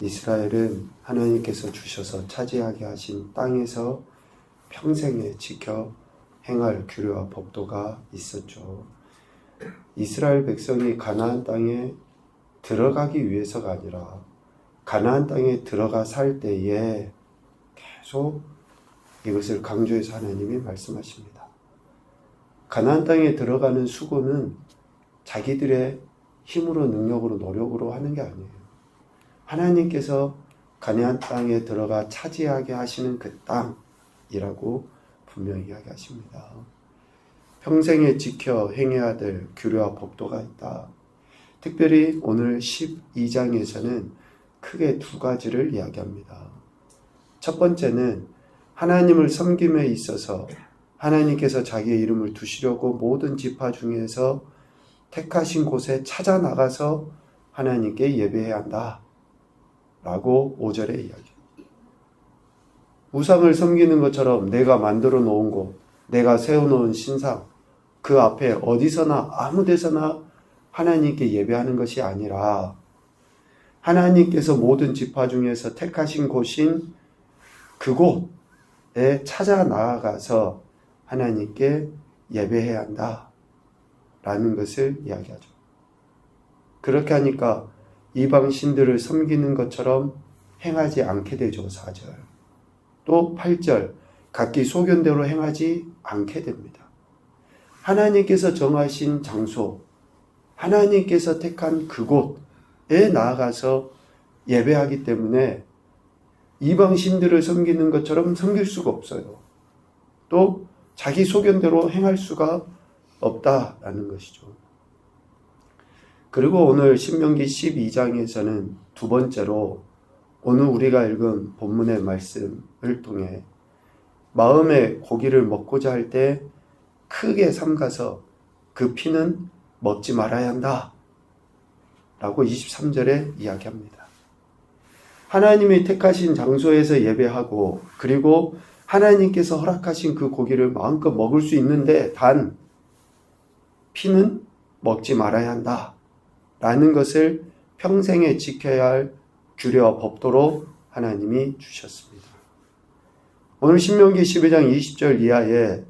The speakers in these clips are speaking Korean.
이스라엘은 하나님께서 주셔서 차지하게 하신 땅에서 평생에 지켜 행할 규례와 법도가 있었죠. 이스라엘 백성이 가나안 땅에 들어가기 위해서가 아니라 가나안 땅에 들어가 살 때에 계속 이것을 강조해서 하나님이 말씀하십니다. 가나안 땅에 들어가는 수고는 자기들의 힘으로, 능력으로, 노력으로 하는 게 아니에요. 하나님께서 가나안 땅에 들어가 차지하게 하시는 그 땅이라고 분명히 이야기하십니다. 평생에 지켜 행해야 될 규례와 법도가 있다. 특별히 오늘 12장에서는 크게 두 가지를 이야기합니다. 첫 번째는 하나님을 섬김에 있어서 하나님께서 자기의 이름을 두시려고 모든 지파 중에서 택하신 곳에 찾아 나가서 하나님께 예배해야 한다 라고 5절에 이야기합니다. 우상을 섬기는 것처럼 내가 만들어 놓은 곳, 내가 세워놓은 신상, 그 앞에 어디서나 아무 데서나 하나님께 예배하는 것이 아니라 하나님께서 모든 지파 중에서 택하신 곳인 그곳에 찾아 나아가서 하나님께 예배해야 한다 라는 것을 이야기하죠. 그렇게 하니까 이방 신들을 섬기는 것처럼 행하지 않게 되죠. 4절. 또 8절. 각기 소견대로 행하지 않게 됩니다. 하나님께서 정하신 장소, 하나님께서 택한 그곳에 나아가서 예배하기 때문에 이방 신들을 섬기는 것처럼 섬길 수가 없어요. 또 자기 소견대로 행할 수가 없다라는 것이죠. 그리고 오늘 신명기 12장에서는 두 번째로 오늘 우리가 읽은 본문의 말씀을 통해 마음의 고기를 먹고자 할 때 크게 삼가서 그 피는 먹지 말아야 한다 라고 23절에 이야기합니다. 하나님이 택하신 장소에서 예배하고 그리고 하나님께서 허락하신 그 고기를 마음껏 먹을 수 있는데 단 피는 먹지 말아야 한다 라는 것을 평생에 지켜야 할 규례와 법도로 하나님이 주셨습니다. 오늘 신명기 12장 20절 이하에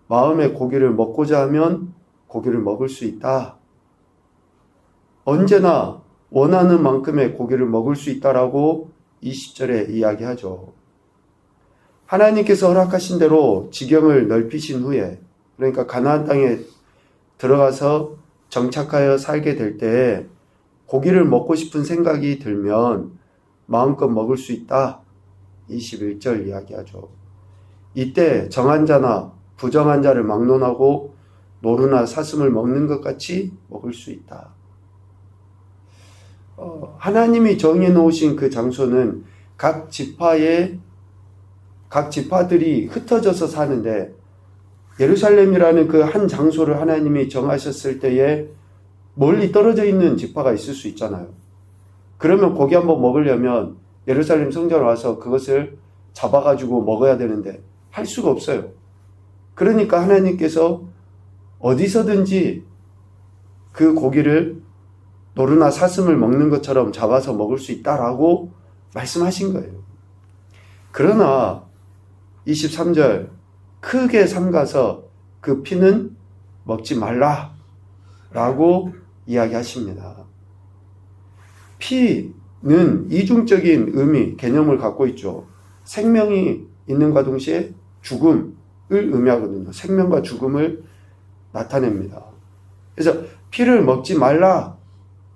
마음의 고기를 먹고자 하면 고기를 먹을 수 있다. 언제나 원하는 만큼의 고기를 먹을 수 있다라고 20절에 이야기하죠. 하나님께서 허락하신 대로 지경을 넓히신 후에, 그러니까 가나안 땅에 들어가서 정착하여 살게 될 때에 고기를 먹고 싶은 생각이 들면 마음껏 먹을 수 있다. 21절 이야기하죠. 이때 정한 자나 부정한 자를 막론하고 노루나 사슴을 먹는 것 같이 먹을 수 있다. 하나님이 정해 놓으신 그 장소는 각 지파들이 흩어져서 사는데 예루살렘이라는 그 한 장소를 하나님이 정하셨을 때에 멀리 떨어져 있는 지파가 있을 수 있잖아요. 그러면 고기 한번 먹으려면 예루살렘 성전에 와서 그것을 잡아가지고 먹어야 되는데 할 수가 없어요. 그러니까 하나님께서 어디서든지 그 고기를 노루나 사슴을 먹는 것처럼 잡아서 먹을 수 있다라고 말씀하신 거예요. 그러나 23절 크게 삼가서 그 피는 먹지 말라 라고 이야기하십니다. 피는 이중적인 의미, 개념을 갖고 있죠. 생명이 있는과 동시에 죽음을 의미하거든요. 생명과 죽음을 나타냅니다. 그래서 피를 먹지 말라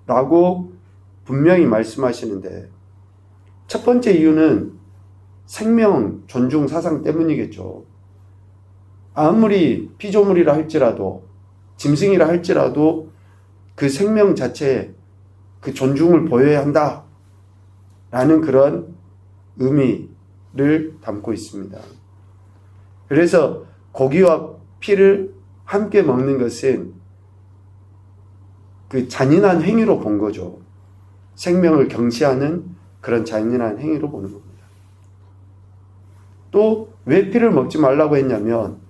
라고 분명히 말씀하시는데 첫 번째 이유는 생명 존중 사상 때문이겠죠. 아무리 피조물이라 할지라도 짐승이라 할지라도 그 생명 자체에 그 존중을 보여야 한다 라는 그런 의미를 담고 있습니다. 그래서 고기와 피를 함께 먹는 것은 그 잔인한 행위로 본 거죠. 생명을 경시하는 그런 잔인한 행위로 보는 겁니다. 또 왜 피를 먹지 말라고 했냐면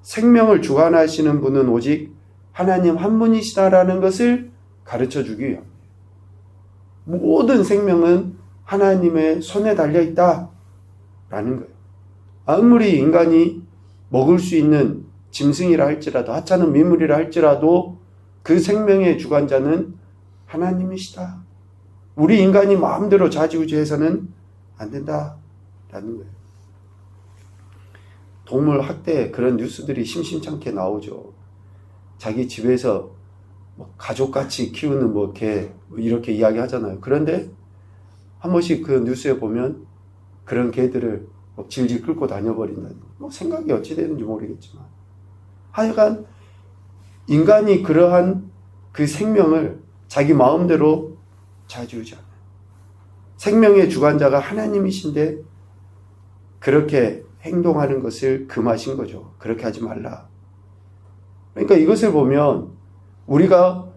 생명을 주관하시는 분은 오직 하나님 한 분이시다라는 것을 가르쳐 주기 위함이에요. 모든 생명은 하나님의 손에 달려 있다 라는 거예요. 아무리 인간이 먹을 수 있는 짐승이라 할지라도, 하찮은 미물이라 할지라도 그 생명의 주관자는 하나님이시다. 우리 인간이 마음대로 좌지우지해서는 안 된다 라는 거예요. 동물 학대 그런 뉴스들이 심심찮게 나오죠. 자기 집에서 뭐 가족같이 키우는 뭐 개 이렇게 이야기하잖아요. 그런데 한 번씩 그 뉴스에 보면 그런 개들을 뭐 질질 끌고 다녀버린다는, 뭐 생각이 어찌 되는지 모르겠지만 하여간 인간이 그러한 그 생명을 자기 마음대로 좌지우지하는, 생명의 주관자가 하나님이신데 그렇게 행동하는 것을 금하신 거죠. 그렇게 하지 말라. 그러니까 이것을 보면 우리가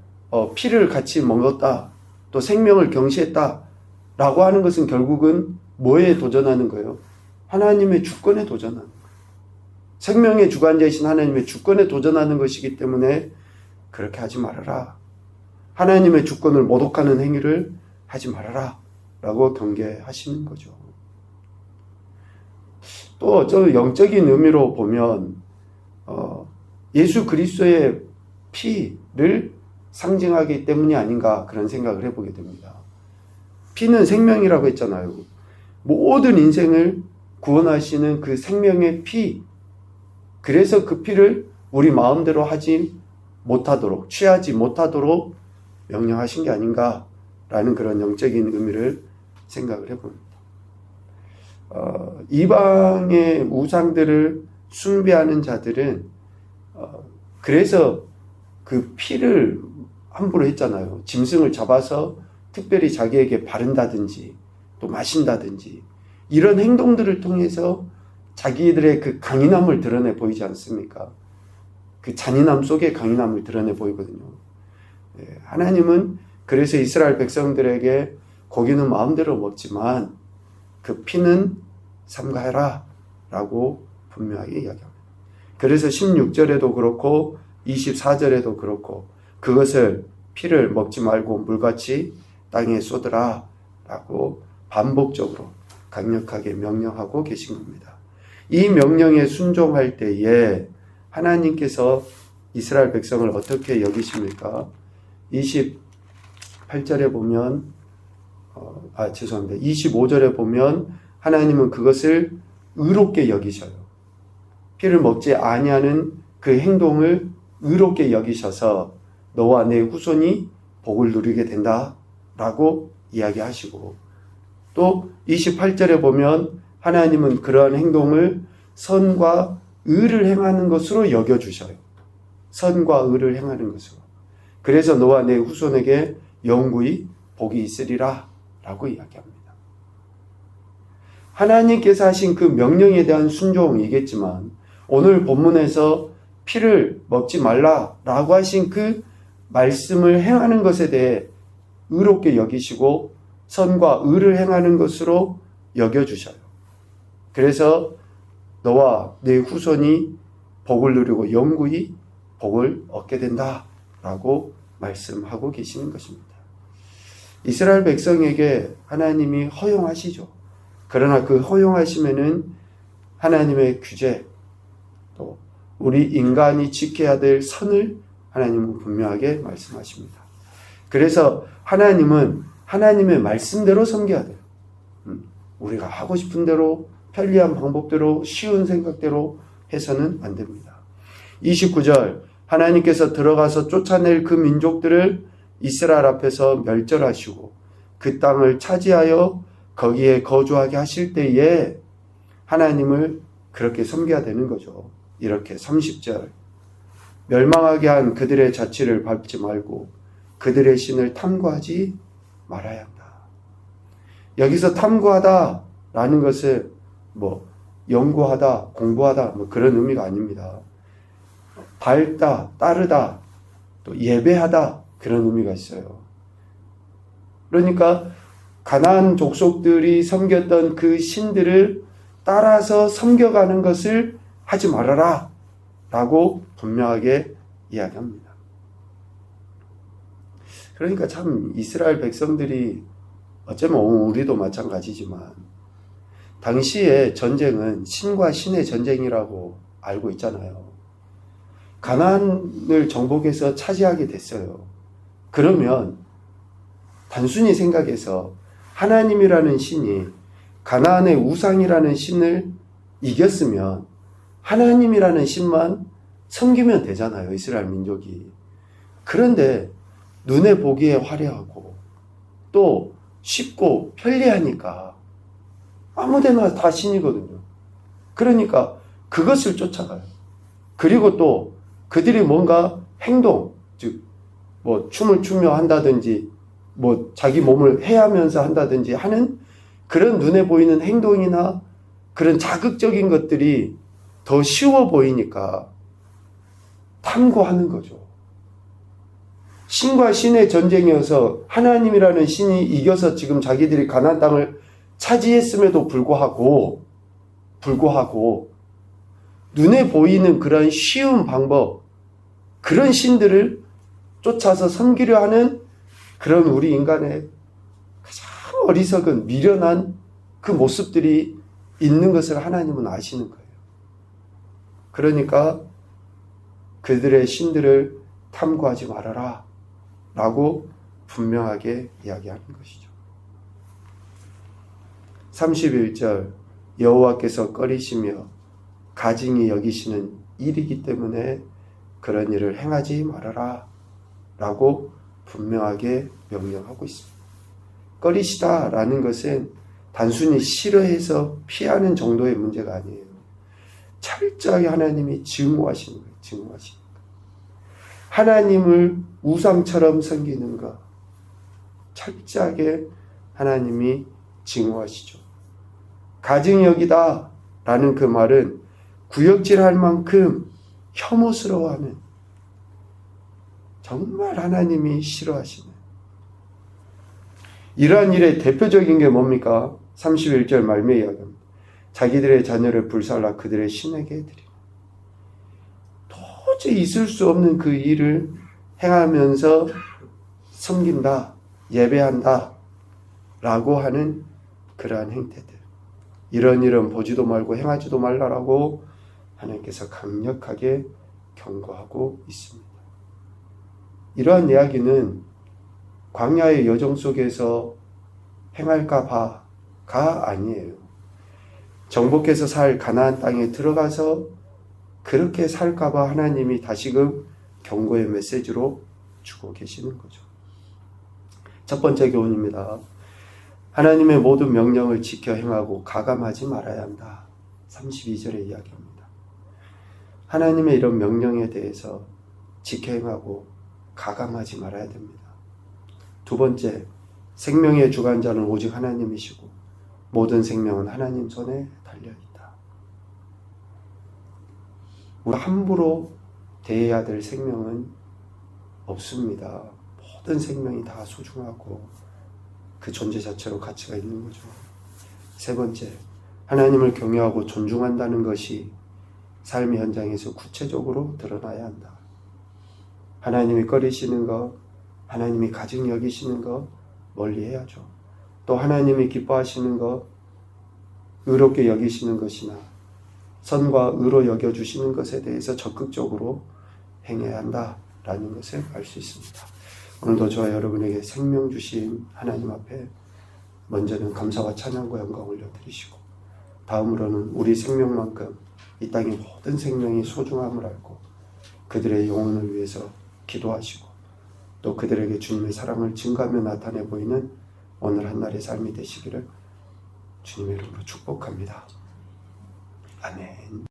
피를 같이 먹었다, 또 생명을 경시했다 라고 하는 것은 결국은 뭐에 도전하는 거예요? 하나님의 주권에 도전하는 거예요. 생명의 주관자이신 하나님의 주권에 도전하는 것이기 때문에 그렇게 하지 말아라. 하나님의 주권을 모독하는 행위를 하지 말아라 라고 경계하시는 거죠. 또 저 영적인 의미로 보면 예수 그리스도의 피를 상징하기 때문이 아닌가 그런 생각을 해보게 됩니다. 피는 생명이라고 했잖아요. 모든 인생을 구원하시는 그 생명의 피, 그래서 그 피를 우리 마음대로 하지 못하도록, 취하지 못하도록 명령하신 게 아닌가라는 그런 영적인 의미를 생각을 해봅니다. 이방의 우상들을 숭배하는 자들은 그래서 그 피를 함부로 했잖아요. 짐승을 잡아서 특별히 자기에게 바른다든지 또 마신다든지 이런 행동들을 통해서 자기들의 그 강인함을 드러내 보이지 않습니까? 그 잔인함 속에 강인함을 드러내 보이거든요. 하나님은 그래서 이스라엘 백성들에게 고기는 마음대로 먹지만 그 피는 삼가해라 라고 분명하게 이야기합니다. 그래서 16절에도 그렇고 24절에도 그렇고 그것을 피를 먹지 말고 물같이 땅에 쏟으라 라고 반복적으로 강력하게 명령하고 계신 겁니다. 이 명령에 순종할 때에 하나님께서 이스라엘 백성을 어떻게 여기십니까? 28절에 보면 25절에 보면 하나님은 그것을 의롭게 여기셔요. 피를 먹지 아니하는 그 행동을 의롭게 여기셔서 너와 내 후손이 복을 누리게 된다 라고 이야기하시고, 또 28절에 보면 하나님은 그러한 행동을 선과 의를 행하는 것으로 여겨주셔요. 선과 의를 행하는 것으로. 그래서 너와 내 후손에게 영구히 복이 있으리라 라고 이야기합니다. 하나님께서 하신 그 명령에 대한 순종이겠지만 오늘 본문에서 피를 먹지 말라라고 하신 그 말씀을 행하는 것에 대해 의롭게 여기시고 선과 의를 행하는 것으로 여겨주셔요. 그래서 너와 내 후손이 복을 누리고 영구히 복을 얻게 된다라고 말씀하고 계시는 것입니다. 이스라엘 백성에게 하나님이 허용하시죠. 그러나 그 허용하심에는 하나님의 규제, 또 우리 인간이 지켜야 될 선을 하나님은 분명하게 말씀하십니다. 그래서 하나님은 하나님의 말씀대로 섬겨야 돼요. 우리가 하고 싶은 대로 편리한 방법대로 쉬운 생각대로 해서는 안 됩니다. 29절 하나님께서 들어가서 쫓아낼 그 민족들을 이스라엘 앞에서 멸절하시고 그 땅을 차지하여 거기에 거주하게 하실 때에 하나님을 그렇게 섬겨야 되는 거죠. 이렇게 30절 멸망하게 한 그들의 자취를 밟지 말고 그들의 신을 탐구하지 말아야 한다. 여기서 탐구하다 라는 것은 뭐 연구하다, 공부하다 뭐 그런 의미가 아닙니다. 밟다, 따르다, 또 예배하다 그런 의미가 있어요. 그러니까 가나안 족속들이 섬겼던 그 신들을 따라서 섬겨가는 것을 하지 말아라 라고 분명하게 이야기합니다. 그러니까 참 이스라엘 백성들이 어쩌면 우리도 마찬가지지만 당시의 전쟁은 신과 신의 전쟁이라고 알고 있잖아요. 가나안을 정복해서 차지하게 됐어요. 그러면 단순히 생각해서 하나님이라는 신이 가나안의 우상이라는 신을 이겼으면 하나님이라는 신만 섬기면 되잖아요, 이스라엘 민족이. 그런데 눈에 보기에 화려하고 또 쉽고 편리하니까 아무데나 다 신이거든요. 그러니까 그것을 쫓아가요. 그리고 또 그들이 뭔가 행동, 즉 뭐 춤을 추며 한다든지 뭐 자기 몸을 해하면서 한다든지 하는 그런 눈에 보이는 행동이나 그런 자극적인 것들이 더 쉬워 보이니까 탐구하는 거죠. 신과 신의 전쟁이어서 하나님이라는 신이 이겨서 지금 자기들이 가나안 땅을 차지했음에도 불구하고 눈에 보이는 그런 쉬운 방법, 그런 신들을 쫓아서 섬기려 하는 그런 우리 인간의 가장 어리석은 미련한 그 모습들이 있는 것을 하나님은 아시는 거예요. 그러니까 그들의 신들을 탐구하지 말아라 라고 분명하게 이야기하는 것이죠. 31절 여호와께서 꺼리시며 가증히 여기시는 일이기 때문에 그런 일을 행하지 말아라 라고 분명하게 명령하고 있습니다. 꺼리시다 라는 것은 단순히 싫어해서 피하는 정도의 문제가 아니에요. 철저하게 하나님이 증오하시는 거예요. 증오하시는 거예요. 하나님을 우상처럼 섬기는 것, 철저하게 하나님이 증오하시죠. 가증히 여기다 라는 그 말은 구역질할 만큼 혐오스러워하는, 정말 하나님이 싫어하시는 이러한 일의 대표적인 게 뭡니까? 31절 말미에 이야기합니다. 자기들의 자녀를 불살라 그들의 신에게 드리라. 도저히 있을 수 없는 그 일을 행하면서 섬긴다, 예배한다 라고 하는 그러한 행태들, 이런 일은 보지도 말고 행하지도 말라라고 하나님께서 강력하게 경고하고 있습니다. 이러한 이야기는 광야의 여정 속에서 행할까 봐가 아니에요. 정복해서 살 가나안 땅에 들어가서 그렇게 살까 봐 하나님이 다시금 경고의 메시지로 주고 계시는 거죠. 첫 번째 교훈입니다. 하나님의 모든 명령을 지켜 행하고 가감하지 말아야 한다. 32절에 이야기합니다. 하나님의 이런 명령에 대해서 지켜 행하고 가감하지 말아야 됩니다. 두 번째, 생명의 주관자는 오직 하나님이시고 모든 생명은 하나님 손에 달려있다. 우리 함부로 대해야 될 생명은 없습니다. 모든 생명이 다 소중하고 그 존재 자체로 가치가 있는 거죠. 세 번째, 하나님을 경외하고 존중한다는 것이 삶의 현장에서 구체적으로 드러나야 한다. 하나님이 꺼리시는 것, 하나님이 가증히 여기시는 것 멀리 해야죠. 또 하나님이 기뻐하시는 것, 의롭게 여기시는 것이나 선과 의로 여겨주시는 것에 대해서 적극적으로 행해야 한다라는 것을 알 수 있습니다. 오늘도 저와 여러분에게 생명 주신 하나님 앞에 먼저는 감사와 찬양과 영광 올려드리시고, 다음으로는 우리 생명만큼 이 땅의 모든 생명이 소중함을 알고 그들의 영혼을 위해서 기도하시고 또 그들에게 주님의 사랑을 증거하며 나타내 보이는 오늘 한날의 삶이 되시기를 주님의 이름으로 축복합니다. 아멘.